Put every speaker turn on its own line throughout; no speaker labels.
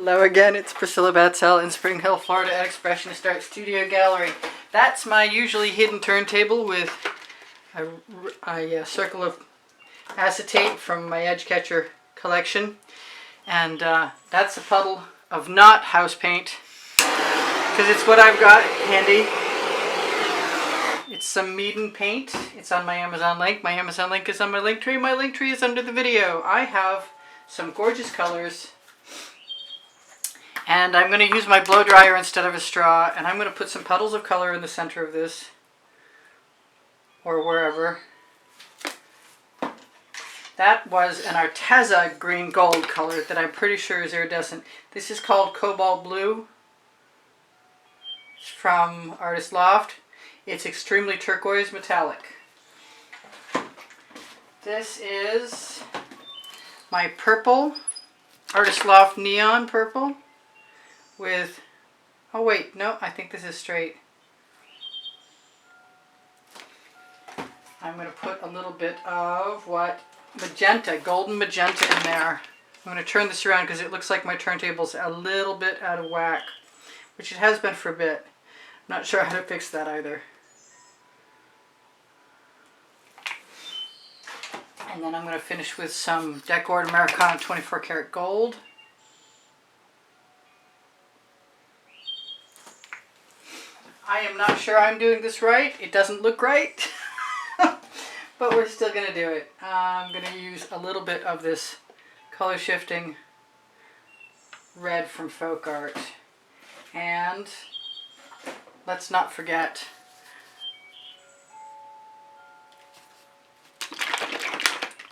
Hello again, it's Priscilla Batzell in Spring Hill, Florida at Expressionist Art Studio Gallery. That's my usually hidden turntable with a circle of acetate from my edge catcher collection. And that's a puddle of not house paint, because it's what I've got handy. It's some Meeden paint. It's on my Amazon link. My Amazon link is on my link tree. My link tree is under the video. I have some gorgeous colors. And I'm going to use my blow dryer instead of a straw, and I'm going to put some puddles of color in the center of this, or wherever. That was an Arteza green gold color that I'm pretty sure is iridescent. This is called Cobalt Blue. It's from Artist Loft. It's extremely turquoise metallic. This is my purple, Artist Loft Neon Purple. With, oh wait, no, I think this is straight. I'm going to put a little bit of magenta, golden magenta in there. I'm going to turn this around because it looks like my turntable's a little bit out of whack, which it has been for a bit. I'm not sure how to fix that either. And then I'm going to finish with some Decor Americana 24 karat gold. I am not sure I'm doing this right. It doesn't look right, but we're still going to do it. I'm going to use a little bit of this color shifting red from Folk Art. And let's not forget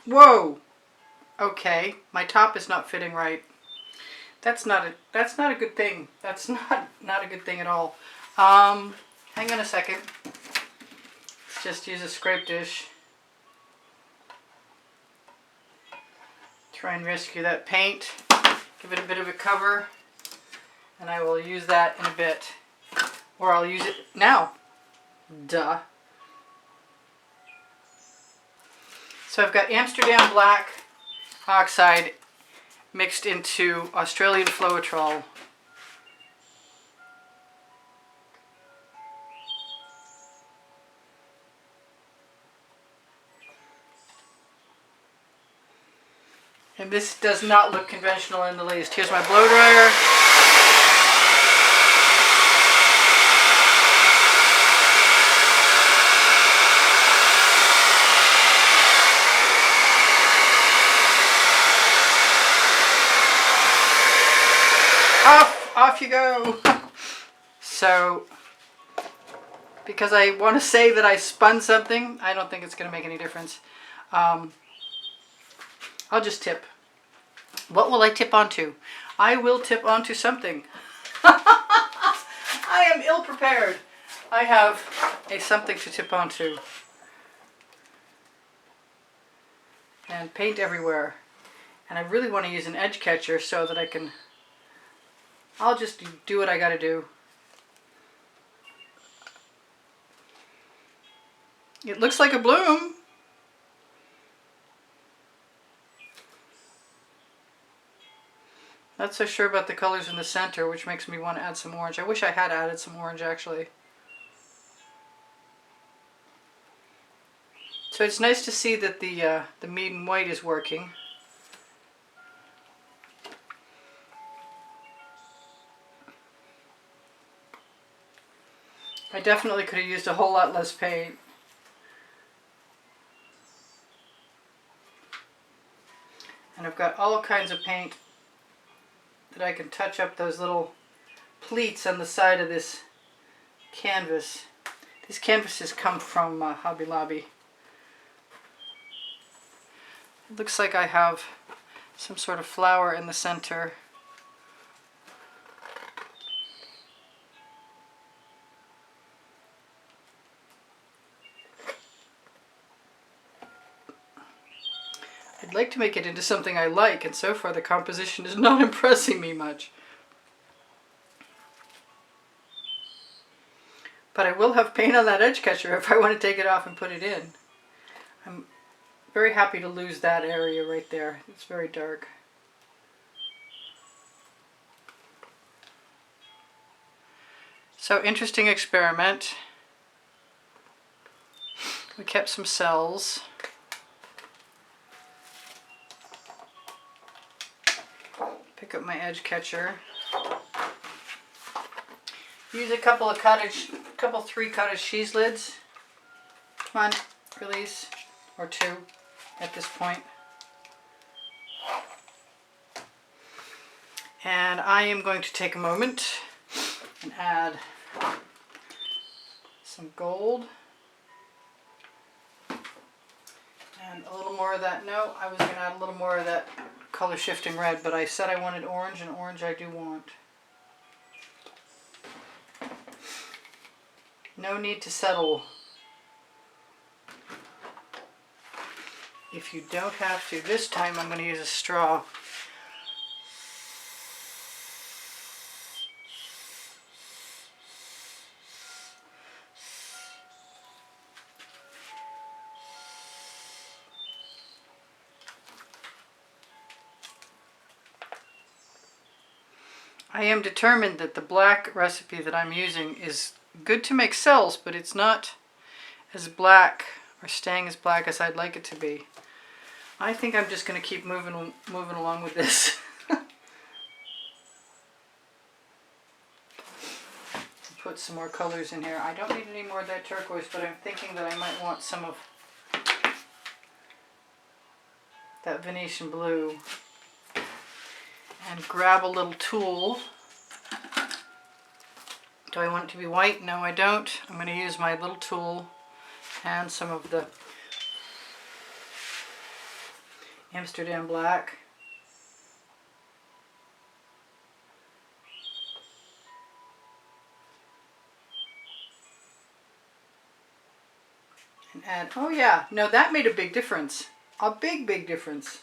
whoa! Okay, my top is not fitting right. That's not a good thing. That's not a good thing at all. Hang on a second. Let's just use a scrape dish. Try and rescue that paint. Give it a bit of a cover. And I will use that in a bit. Or I'll use it now. Duh. So I've got Amsterdam Black Oxide mixed into Australian Floetrol. And this does not look conventional in the least. Here's my blow dryer. Off you go. So, because I want to say that I spun something, I don't think it's going to make any difference. I'll just tip. What will I tip onto? I will tip onto something. I am ill prepared. I have something to tip onto. And paint everywhere. And I really want to use an edge catcher so that I can... I'll just do what I gotta do. It looks like a bloom. Not so sure about the colors in the center, which makes me want to add some orange. I wish I had added some orange actually. So it's nice to see that the Meeden white is working. I definitely could have used a whole lot less paint. And I've got all kinds of paint that I can touch up those little pleats on the side of this canvas. These canvases come from Hobby Lobby. It looks like I have some sort of flower in the center. I'd like to make it into something I like, and so far the composition is not impressing me much. But I will have paint on that edge catcher if I want to take it off and put it in. I'm very happy to lose that area right there. It's very dark. So interesting experiment. We kept some cells. Pick up my edge catcher. Use a couple 3 cottage cheese lids. Come on, release. Or 2 at this point. And I am going to take a moment and add some gold. And a little more of that. No, I was going to add a little more of that color shifting red, but I said I wanted orange, and orange I do want. No need to settle. If you don't have to, this time I'm going to use a straw. I am determined that the black recipe that I'm using is good to make cells, but it's not as black or staying as black as I'd like it to be. I think I'm just going to keep moving along with this. Put some more colors in here. I don't need any more of that turquoise, but I'm thinking that I might want some of that Venetian blue. And grab a little tool. Do I want it to be white? No, I don't. I'm going to use my little tool and some of the Amsterdam black. And add, oh yeah, no, that made a big difference. A big, big difference.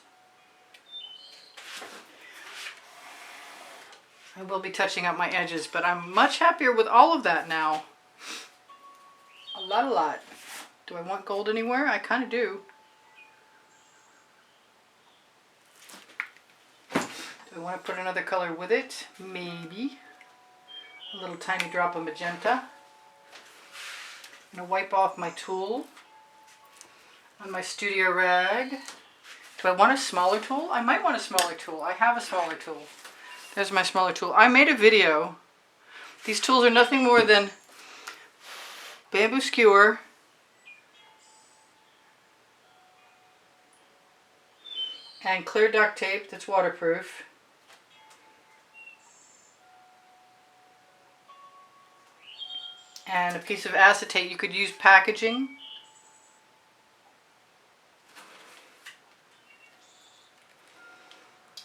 I will be touching up my edges, but I'm much happier with all of that now. A lot. Do I want gold anywhere? I kind of do. Do I want to put another color with it? Maybe. A little tiny drop of magenta. I'm going to wipe off my tool on my studio rag. Do I want a smaller tool? I might want a smaller tool. I have a smaller tool. There's my smaller tool. I made a video. These tools are nothing more than bamboo skewer, and clear duct tape that's waterproof, and a piece of acetate. You could use packaging.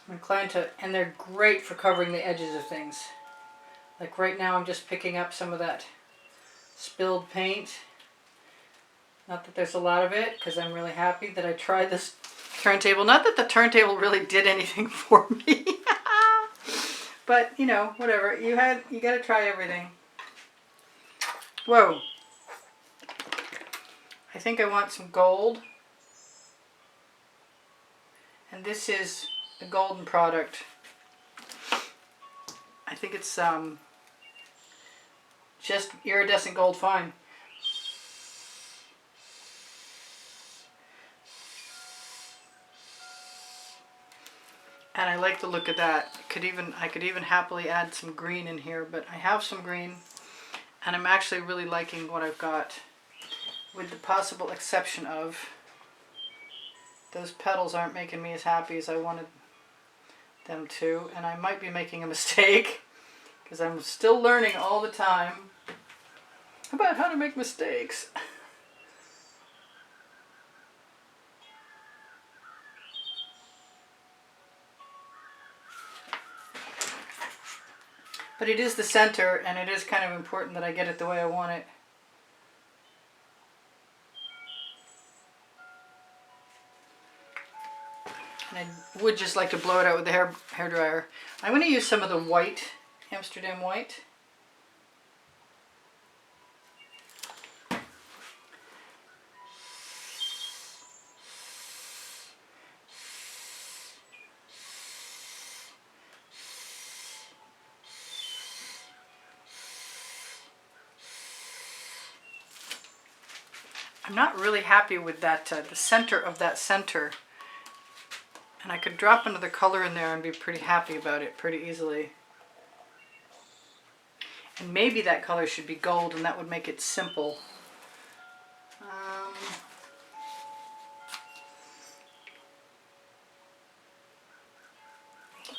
I'm inclined to, and they're great for covering the edges of things. Like right now I'm just picking up some of that spilled paint. Not that there's a lot of it, because I'm really happy that I tried this turntable. Not that the turntable really did anything for me. But, you know, whatever. You got to try everything. Whoa. I think I want some gold. And this is a golden product. I think it's just iridescent gold fine. And I like the look of that. I could even happily add some green in here, but I have some green, and I'm actually really liking what I've got, with the possible exception of those petals aren't making me as happy as I wanted them to, and I might be making a mistake because I'm still learning all the time about how to make mistakes. But it is the center, and it is kind of important that I get it the way I want it. And I would just like to blow it out with the hairdryer. I'm going to use some of the white, Amsterdam white. I'm not really happy with that, the center of that center. And I could drop another color in there and be pretty happy about it pretty easily. And maybe that color should be gold, and that would make it simple.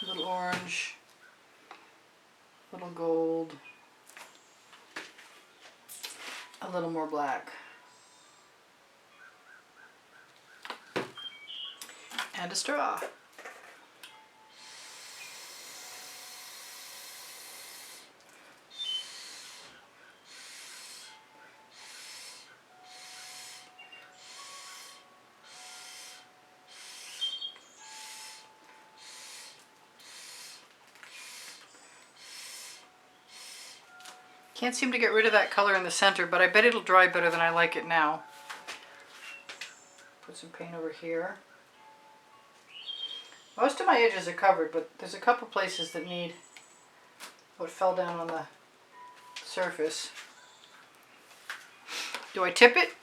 A little orange, a little gold, a little more black. And a straw. Can't seem to get rid of that color in the center, but I bet it'll dry better than I like it now. Put some paint over here. Most of my edges are covered, but there's a couple places that need what fell down on the surface. Do I tip it?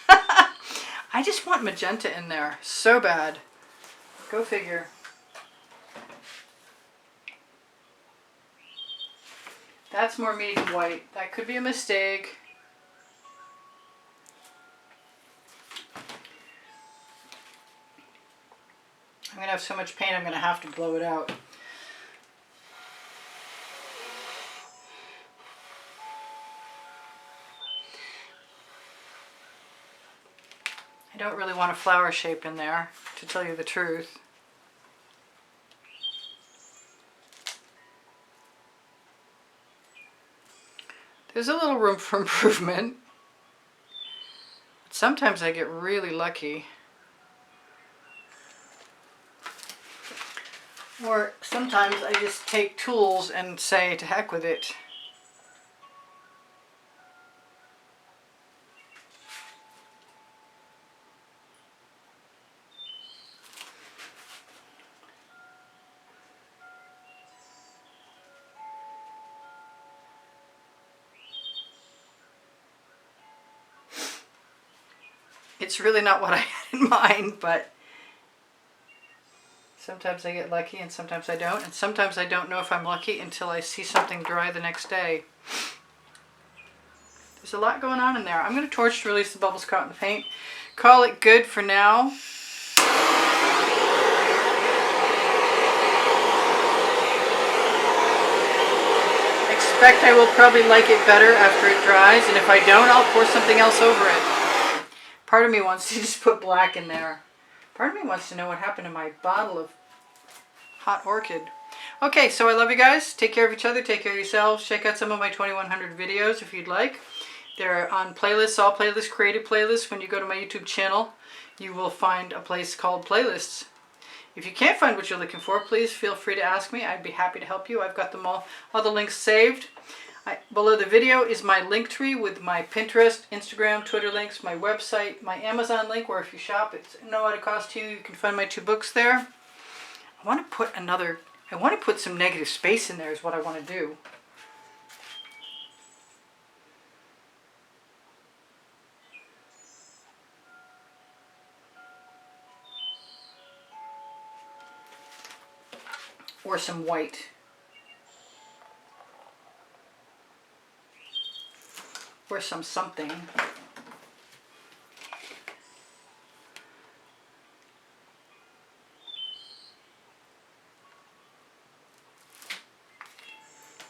I just want magenta in there so bad. Go figure. That's more Meeden white. That could be a mistake. I'm going to have so much paint I'm going to have to blow it out. I don't really want a flower shape in there, to tell you the truth. There's a little room for improvement. Sometimes I get really lucky. Or sometimes I just take tools and say, to heck with it. It's really not what I had in mind, but sometimes I get lucky and sometimes I don't. And sometimes I don't know if I'm lucky until I see something dry the next day. There's a lot going on in there. I'm going to torch to release the bubbles caught in the paint. Call it good for now. Expect I will probably like it better after it dries, and if I don't, I'll pour something else over it. Part of me wants to just put black in there. Part of me wants to know what happened to my bottle of hot orchid. Okay, so I love you guys. Take care of each other. Take care of yourselves. Check out some of my 2100 videos if you'd like. They're on playlists, all playlists, creative playlists. When you go to my YouTube channel, you will find a place called playlists. If you can't find what you're looking for, please feel free to ask me. I'd be happy to help you. I've got them all the links saved. Below the video is my link tree with my Pinterest, Instagram, Twitter links, my website, my Amazon link, where if you shop, it's no added cost to you. You can find my 2 books there. I want to put some negative space in there is what I want to do. Or some white. Or some something.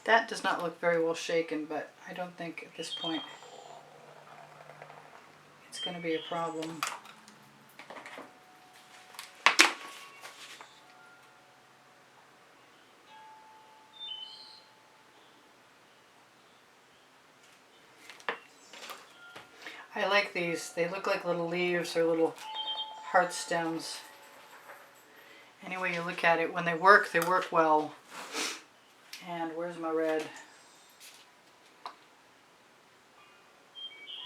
That does not look very well shaken, but I don't think at this point it's going to be a problem. I like these. They look like little leaves or little heart stems. Any way you look at it, when they work well. And where's my red?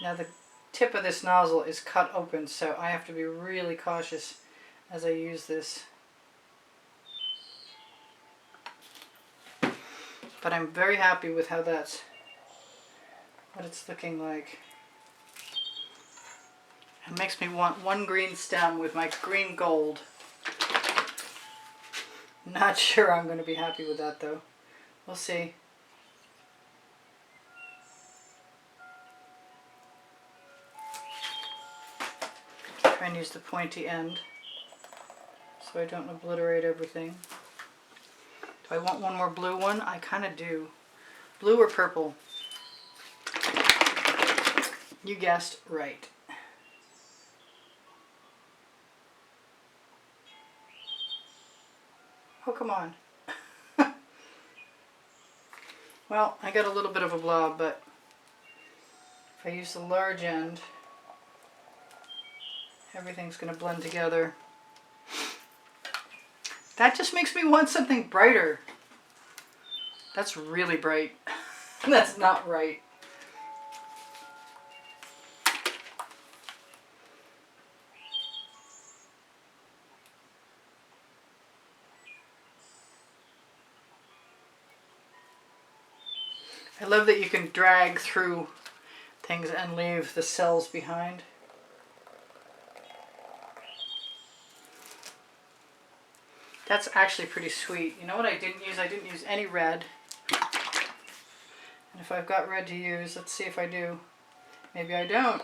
Now the tip of this nozzle is cut open, so I have to be really cautious as I use this. But I'm very happy with how what it's looking like. It makes me want one green stem with my green gold. Not sure I'm going to be happy with that though. We'll see. Try and use the pointy end so I don't obliterate everything. Do I want one more blue one? I kind of do. Blue or purple? You guessed right. Oh, come on. Well, I got a little bit of a blob, but if I use the large end, everything's going to blend together. That just makes me want something brighter. That's really bright. That's not right. I love that you can drag through things and leave the cells behind. That's actually pretty sweet. You know what I didn't use? I didn't use any red. And if I've got red to use, let's see if I do. Maybe I don't.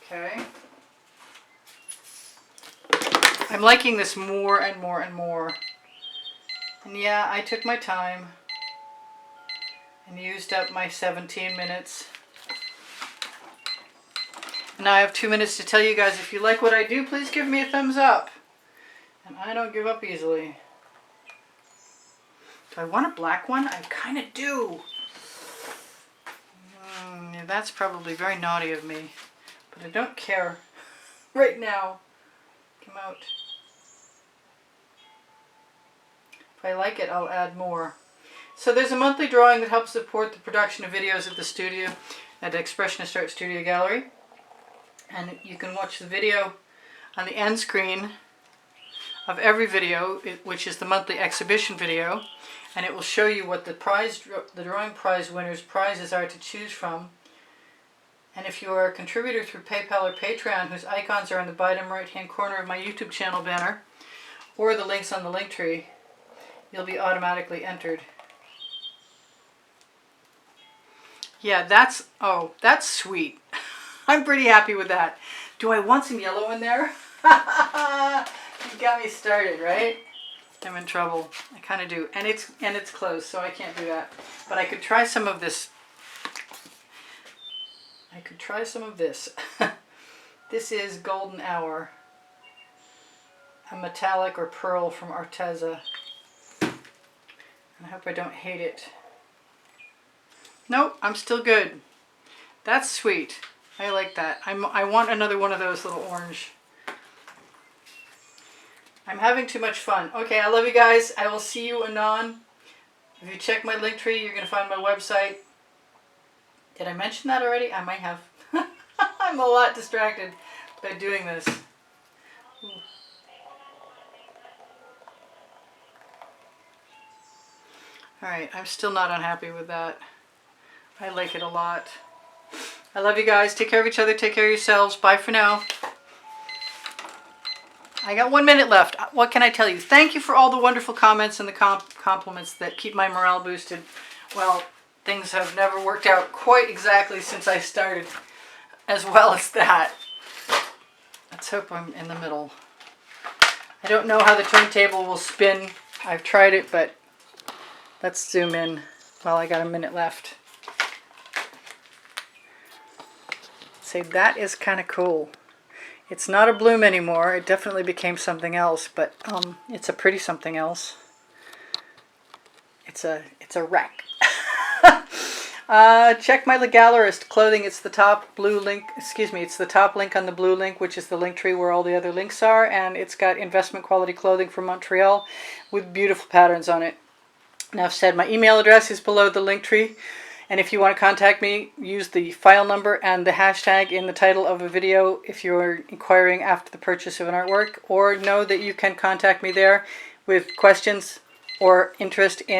Okay. I'm liking this more and more and more. And yeah, I took my time and used up my 17 minutes. And now I have 2 minutes to tell you guys, if you like what I do, please give me a thumbs up. And I don't give up easily. Do I want a black one? I kind of do. Yeah, that's probably very naughty of me. But I don't care right now. Come out. If I like it, I'll add more. So there's a monthly drawing that helps support the production of videos at the studio, at Expressionist Art Studio Gallery. And you can watch the video on the end screen of every video, which is the monthly exhibition video, and it will show you what the drawing prize winners' prizes are to choose from. And if you are a contributor through PayPal or Patreon, whose icons are on the bottom right-hand corner of my YouTube channel banner, or the links on the link tree, you'll be automatically entered. Yeah, that's sweet. I'm pretty happy with that. Do I want some yellow in there? You got me started, right? I'm in trouble. I kind of do. And it's closed, so I can't do that. But I could try some of this. This is Golden Hour, a metallic or pearl from Arteza. I hope I don't hate it. Nope, I'm still good. That's sweet. I like that. I want another one of those little orange. I'm having too much fun. Okay, I love you guys. I will see you anon. If you check my link tree, you're going to find my website. Did I mention that already? I might have. I'm a lot distracted by doing this. Ooh. Alright, I'm still not unhappy with that. I like it a lot. I love you guys. Take care of each other. Take care of yourselves. Bye for now. I got 1 minute left. What can I tell you? Thank you for all the wonderful comments and the compliments that keep my morale boosted. Well, things have never worked out quite exactly since I started, as well as that. Let's hope I'm in the middle. I don't know how the turntable will spin. I've tried it, but let's zoom in while I got a minute left. See, that is kind of cool. It's not a bloom anymore. It definitely became something else, but it's a pretty something else. It's a wreck. Check my Gallerist clothing. It's the top blue link. Excuse me. It's the top link on the blue link, which is the link tree where all the other links are, and it's got investment quality clothing from Montreal with beautiful patterns on it. Now, I've said my email address is below the link tree. And if you want to contact me, use the file number and the hashtag in the title of a video if you're inquiring after the purchase of an artwork, or know that you can contact me there with questions or interest in